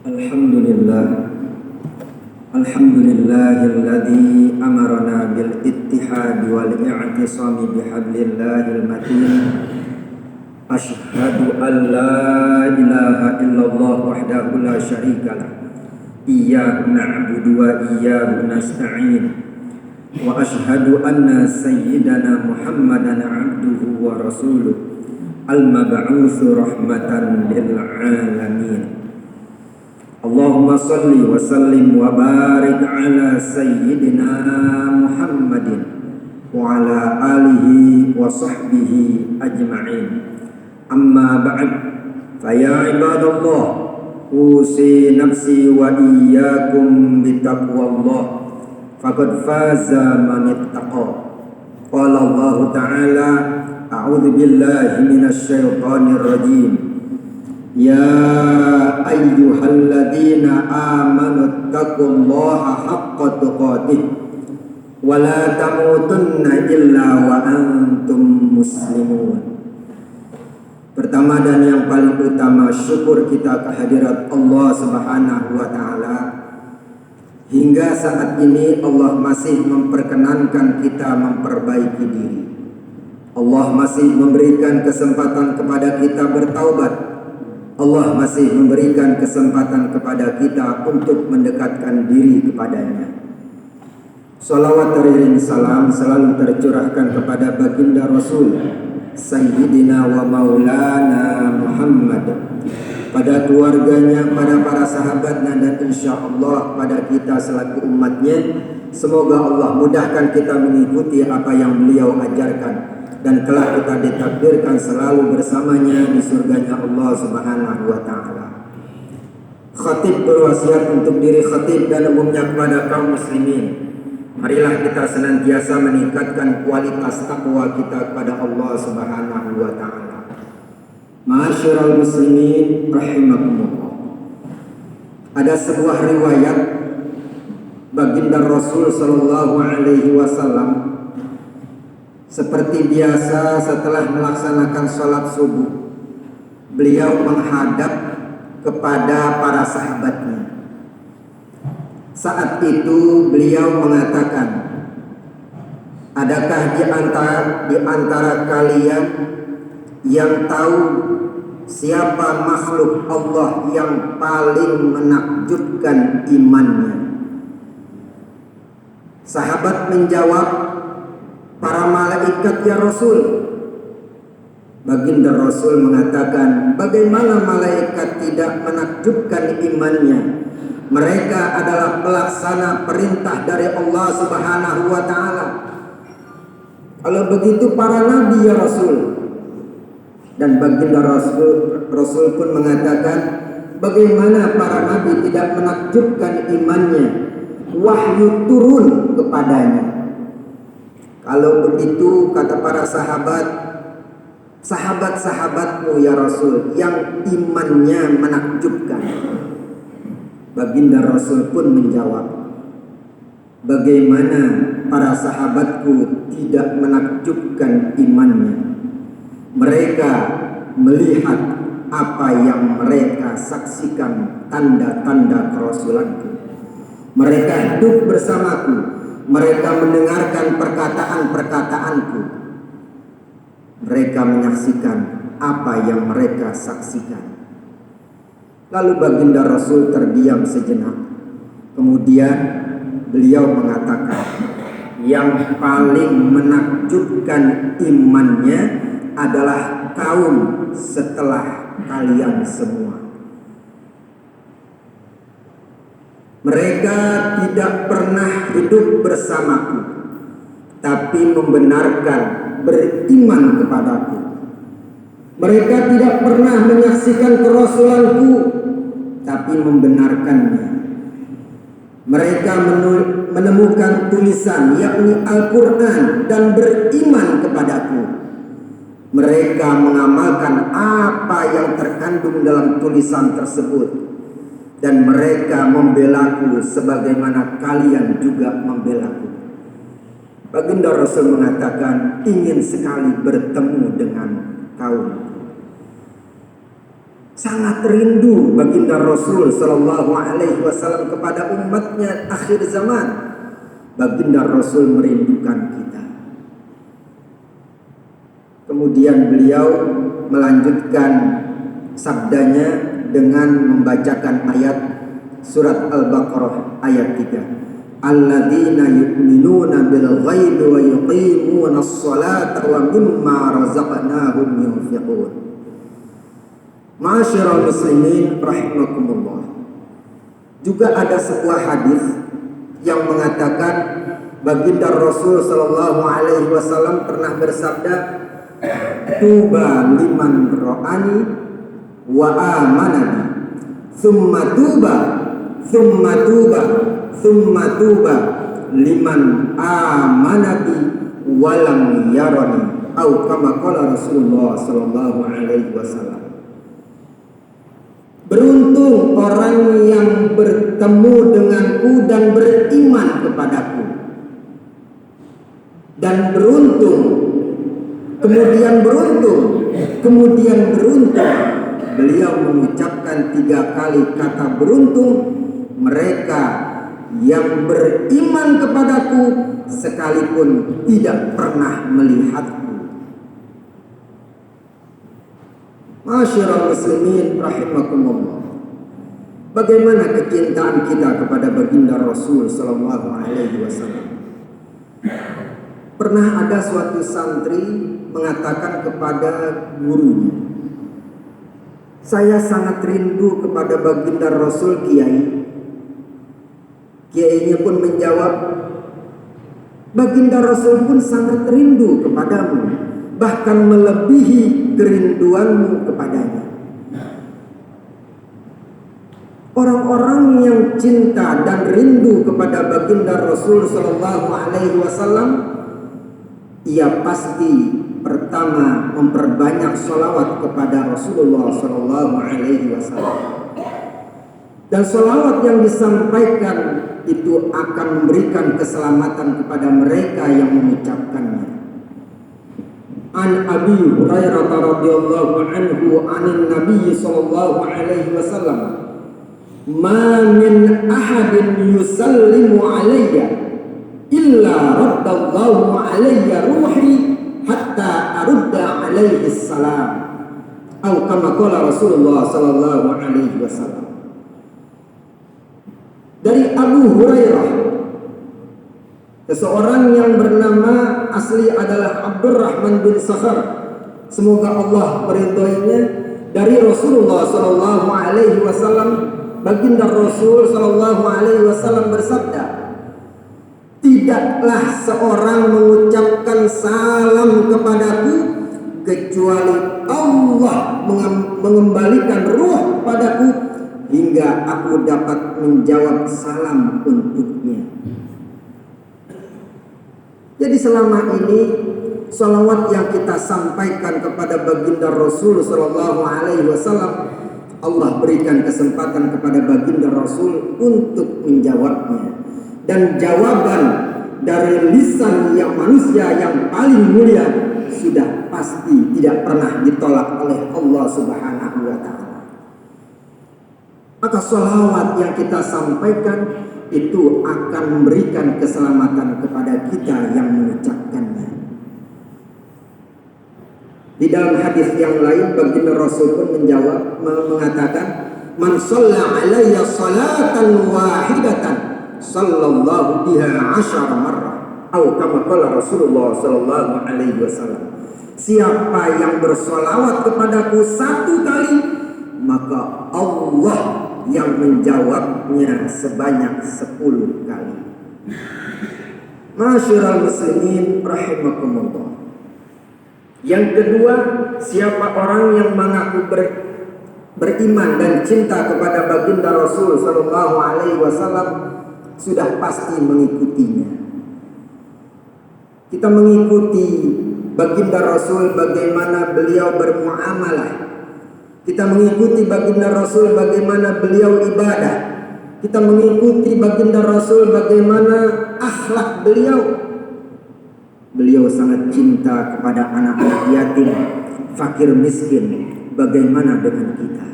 Alhamdulillah. Alhamdulillahilladzi amarna bil ittihadi wal i'tisami bihablillahil matin. Asyhadu an la ilaha illallah wahdahu la syarikalah. Iyyahu na'budu wa iyyahu nasta'in. Wa asyhadu anna sayyidana Muhammadan 'abduhu wa rasuluh. Al-mab'utsu rahmatan lil 'alamin. Allahumma salli wa sallim wa barik ala sayyidina Muhammadin wa ala alihi wa sahbihi ajma'in. Amma ba'd, faya ibadallah, usi nafsi wa iyyakum bitaqwallah, faqad faza man ittaqa. Qala Allah ta'ala, a'udzu billahi minasy syaithanir rajim. Ya ayyuhalladzina amanu taqullaha haqqa tuqatih wa la tamutunna illa wa antum muslimun. Pertama dan yang paling utama, syukur kita kehadirat Allah Subhanahu wa taala. Hingga saat ini Allah masih memperkenankan kita memperbaiki diri. Allah masih memberikan kesempatan kepada kita bertaubat. Allah masih memberikan kesempatan kepada kita untuk mendekatkan diri kepadanya. Salawat teriring salam selalu tercurahkan kepada baginda Rasul Sayyidina wa Maulana Muhammad, pada keluarganya, pada para sahabatnya, dan insya Allah pada kita selaku umatnya. Semoga Allah mudahkan kita mengikuti apa yang beliau ajarkan, dan kelak kita ditakdirkan selalu bersamanya di surganya Allah Subhanahu wa taala. Khatib berwasiat untuk diri khatib dan umumnya kepada kaum muslimin. Marilah kita senantiasa meningkatkan kualitas takwa kita kepada Allah Subhanahu wa taala. Ma'asyiral muslimin rahimakumullah. Ada sebuah riwayat baginda Rasul sallallahu alaihi wasallam, seperti biasa setelah melaksanakan sholat subuh, beliau menghadap kepada para sahabatnya. Saat itu beliau mengatakan, adakah di antara kalian yang tahu siapa makhluk Allah yang paling menakjubkan imannya? Sahabat menjawab, para malaikat ya Rasul. Baginda Rasul mengatakan, bagaimana malaikat tidak menakjubkan imannya? Mereka adalah pelaksana perintah dari Allah Subhanahu wa taala. Kalau begitu para nabi ya Rasul. Dan baginda Rasul pun mengatakan, bagaimana para nabi tidak menakjubkan imannya? Wahyu turun kepadanya. Kalau begitu, kata para sahabat, sahabat-sahabatmu ya Rasul yang imannya menakjubkan. Baginda Rasul pun menjawab, bagaimana para sahabatku tidak menakjubkan imannya? Mereka melihat apa yang mereka saksikan, tanda-tanda kerasulanku. Mereka hidup bersamaku. Mereka mendengarkan perkataan-perkataanku. Mereka menyaksikan apa yang mereka saksikan. Lalu baginda Rasul terdiam sejenak. Kemudian beliau mengatakan, yang paling menakjubkan imannya adalah kaum setelah kalian semua. Mereka tidak pernah hidup bersamaku, tapi membenarkan, beriman kepadaku. Mereka tidak pernah menyaksikan kerasulanku, tapi membenarkannya. Mereka menemukan tulisan, yakni Al-Quran, dan beriman kepadaku. Mereka mengamalkan apa yang terkandung dalam tulisan tersebut. Dan mereka membelaku sebagaimana kalian juga membelaku. Baginda Rasul mengatakan, ingin sekali bertemu dengan kaum. sangat rindu baginda Rasul Sallallahu Alaihi Wasallam kepada umatnya akhir zaman. Baginda Rasul merindukan kita. Kemudian beliau melanjutkan sabdanya dengan membacakan ayat surat Al-Baqarah ayat 3. Alladzina yu'minuna bil ghaibi wa yuqimuna as-salata wa mimma razaqnahum yunfiqun. Ma'asyiral muslimin rahimakumullah. Juga ada sebuah hadis yang mengatakan baginda Rasul sallallahu alaihi wasallam pernah bersabda, "Tuba liman ra'ani wa amanani, thumma tuba liman amanati wa lam yarani." Atau kama qala Rasulullah sallallahu alaihi wasallam. Beruntung orang yang bertemu denganku dan beriman kepadaku. Dan beruntung, kemudian beruntung. Beliau mengucapkan 3 kali kata beruntung. Mereka yang beriman kepadaku sekalipun tidak pernah melihatku. Ma'asyiral muslimin rahimakumullah. Bagaimana kecintaan kita kepada baginda Rasul sallallahu alaihi wasallam? Pernah ada suatu santri mengatakan kepada gurunya, "Saya sangat rindu kepada baginda Rasul, Kiai." Kiainya pun menjawab, "Baginda Rasul pun sangat rindu kepadamu, bahkan melebihi kerinduanmu kepadanya." Orang-orang yang cinta dan rindu kepada baginda Rasul sallallahu alaihi wasallam, ia pasti pertama memperbanyak sholawat kepada Rasulullah sallallahu alaihi wasallam. Dan sholawat yang disampaikan itu akan memberikan keselamatan kepada mereka yang mengucapkannya. An Abi Hurairah radhiyallahu anhu anin Nabi sallallahu alaihi wasallam, "Ma min ahadin yusallimu alayya illa raddallahu alayya ruhi hatta arudda alaihi salam." Atau kama qala Rasulullah sallallahu alaihi wasallam. Dari Abu Hurairah, seseorang yang bernama asli adalah Abdurrahman bin Sakhar, semoga Allah meridhoinya, dari Rasulullah sallallahu alaihi wasallam, baginda Rasul sallallahu alaihi wasallam bersabda, "Tidaklah seorang mengucapkan salam kepadaku kecuali Allah mengembalikan ruh padaku hingga aku dapat menjawab salam untuknya." Jadi selama ini salawat yang kita sampaikan kepada baginda Rasul sallallahu alaihi wasallam, Allah berikan kesempatan kepada baginda Rasul untuk menjawabnya. Dan jawaban dari lisan yang manusia yang paling mulia sudah pasti tidak pernah ditolak oleh Allah Subhanahu wa ta'ala. Maka sholawat yang kita sampaikan itu akan memberikan keselamatan kepada kita yang mengucapkannya. Di dalam hadis yang lain baginda Rasul pun menjawab, mengatakan, "Man shalla alayya salatan wahidatan sallallahu biha 10 marrah." Atau kama qala Rasulullah sallallahu alaihi wasallam. Siapa yang bersolawat kepadaku 1 kali, maka Allah yang menjawabnya sebanyak 10 kali. Ma'asyiral muslimin rahimakumullah. Yang kedua, siapa orang yang mengaku beriman dan cinta kepada baginda Rasul sallallahu alaihi wasallam sudah pasti mengikutinya. Kita mengikuti baginda Rasul bagaimana beliau bermuamalah. Kita mengikuti baginda Rasul bagaimana beliau ibadah. Kita mengikuti baginda Rasul bagaimana akhlak beliau. Beliau sangat cinta kepada anak-anak yatim, fakir miskin. Bagaimana dengan kita?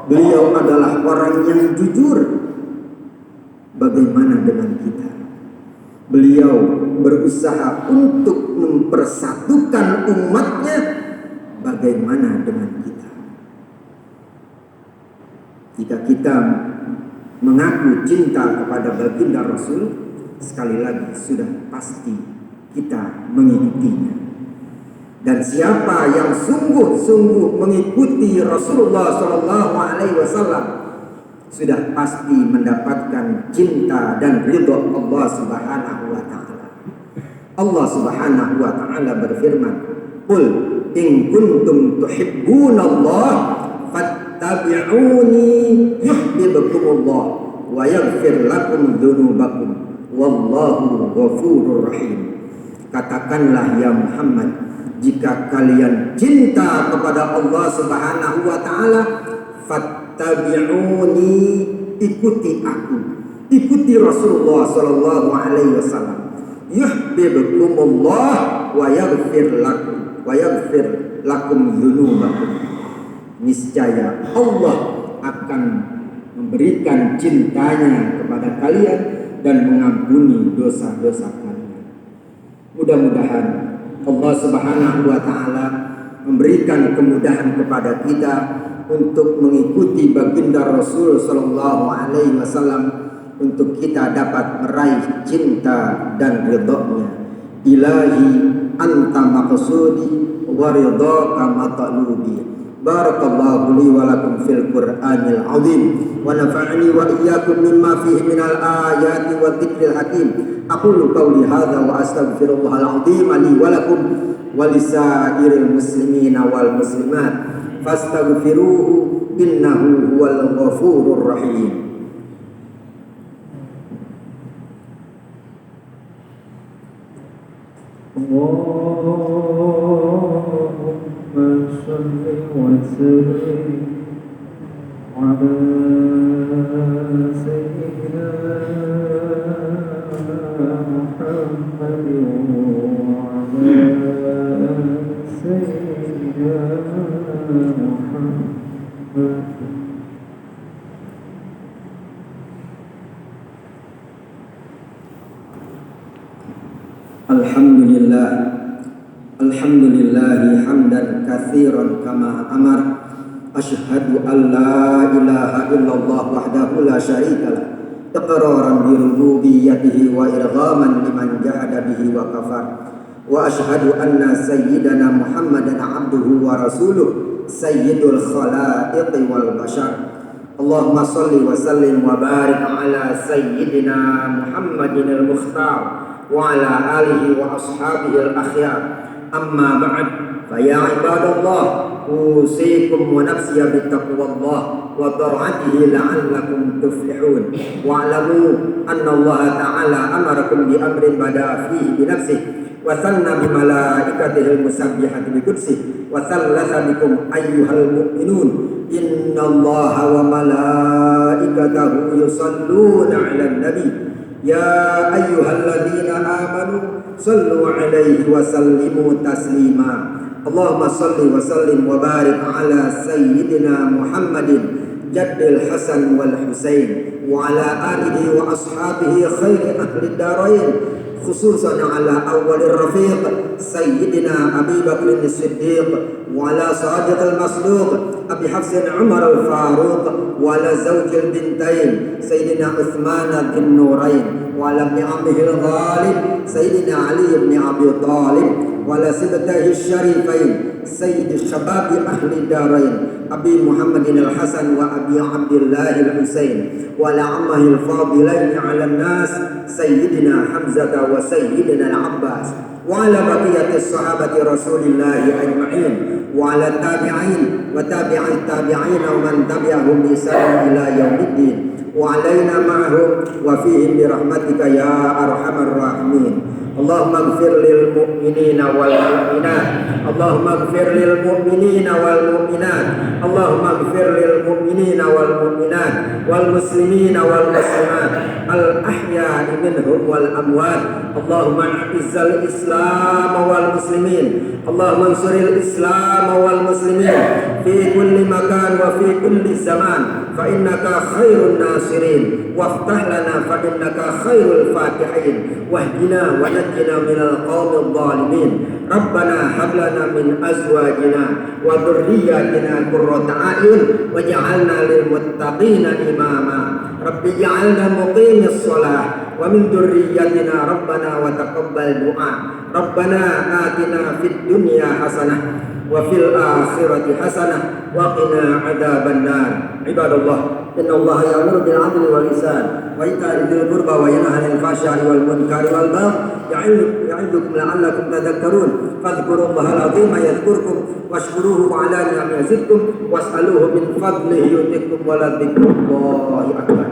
Beliau adalah orang yang jujur. Bagaimana dengan kita? Beliau berusaha untuk mempersatukan umatnya. Bagaimana dengan kita? Jika kita mengaku cinta kepada baginda Rasul, sekali lagi sudah pasti kita mengikutinya. Dan siapa yang sungguh-sungguh mengikuti Rasulullah SAW sudah pasti mendapatkan cinta dan ridha Allah Subhanahu wa taala. Allah Subhanahu wa taala berfirman, "Qul in kuntum tuhibbunallah fattabi'uni yuhibbukumullah wa yaghfir lakum dzunubakum wallahu ghafurur rahim." Katakanlah ya Muhammad, jika kalian cinta kepada Allah Subhanahu wa taala, fattabi'uni, ikuti aku, ikuti Rasulullah sallallahu alaihi wasallam. Yuhibbukumullah wa yaghfir lakum dzunubakum. Niscaya Allah akan memberikan cintanya kepada kalian dan mengampuni dosa-dosa kalian. Mudah-mudahan Allah Subhanahu wa taala memberikan kemudahan kepada kita untuk mengikuti baginda Rasul sallallahu alaihi wasallam, untuk kita dapat meraih cinta dan ridha-Nya. Ilahi anta maqsudi wa ridhaka matlubi. Barakallahu li wa lakum fil Qur'anil azim wa nafa'ani wa iyyakum mimma fihi minal ayati wa dzikril hakim. Aqulu qawli hadza wa astaghfirullahal azim li wa lakum wa lisairil muslimina wal muslimat fastaghfiruhu innahu huwal ghafurur rahim. Allahumma shalli wa sallim ala sayyidina Muhammadin wa ala sayyidina Muhammad. Alhamdulillahi hamdan katsiran kama amar. Asyhadu an la ilaha illallah wahdahu la syarikalah, iqraran bi rububiyyatihi wa irghaman liman jahada bihi wa kafar. Wa asyhadu anna sayyidana Muhammadan abduhu wa rasuluh sayyidul khalaiqi wal bashar. Allahumma shalli wa sallim wa barik ala sayyidina Muhammadin al-mukhtar wa ala alihi wa ashabihi al-akhyar. Amma ba'd, fa ya ibadallah, usikum wa nafsiya bittaqwallah wa ta'atihi la'allakum tuflihun. Wa'lamu anna Allah ta'ala amarakum bi amrin bada'a fihi bi nafsihi wa thanna bi malaikatihi al-musabbihati bi qudsihi wa thallatha bikum ayyuhal mu'minun inna Allah wa malaikatahu yusalluna 'alan nabi ya ayyuhalladzina amanu sallu 'alaihi wa sallimu taslima. Allahumma salli wa sallim wa barik ala sayyidina Muhammadin jaddil Hasan wal Husain wa ala alihi wa ashabihi khairi ahli darain, khususan ala awwalir rafiq sayyidina Abi Bakr as-Siddiq wa ala sadiq al-masduq Abi Hafsin Umar al-Faruq wa ala zawjil bintain sayyidina Uthman bin Nurain wa ala ibn ammihi al-ghalib sayyidina Ali ibn Abi Talib wa ala sibtahi syarifain sayyid syabab ahli darain Abi Muhammadin al-Hasan wa Abi Abdullah al-Husain wa ala ammihi al-fadilain ala an-nas sayyidina Hamzah wa sayyidina al-Abbas wa ala baqiyatis sahabati Rasulillah ajma'in wa ala tabi'in wa tabi'it tabi'in wa man tabi'ahum bi ihsan ila yaumiddin وعلينا معهم وفيهم برحمتك يا أرحم الراحمين. اللهم اغفر للمؤمنين والمؤمنات اللهم اغفر للمؤمنين والمؤمنات اللهم اغفر للمؤمنين والمؤمنات والمسلمين والمسلمات الأحياء منهم والأموات. اللهم اعز الإسلام والمسلمين اللهم انصر الإسلام والمسلمين في كل مكان وفي كل زمان فإنك خير الناصرين وافتح لنا فإنك خير الفاتحين واهدنا ونجنا من القوم الظالمين. ربنا هب لنا من أزواجنا وذرياتنا قرة أعين واجعلنا للمتقين إماما. رب اجعلنا مقيم الصلاة ومن ذريتنا ربنا وتقبل دعاء. ربنا آتنا في الدنيا حسنة وفي الآخرة حسنة وقنا عذاب النار. عباد الله إن الله يأمر بالعدل والإحسان وإيتاء ذي القربى وينهى عن الفحشاء والمنكر والبغي يعظكم لعلكم تذكرون. فاذكروا الله العظيم يذكركم واشكروه على نعمه يزدكم واسألوه من فضله يؤتكم ولذكر الله أكبر.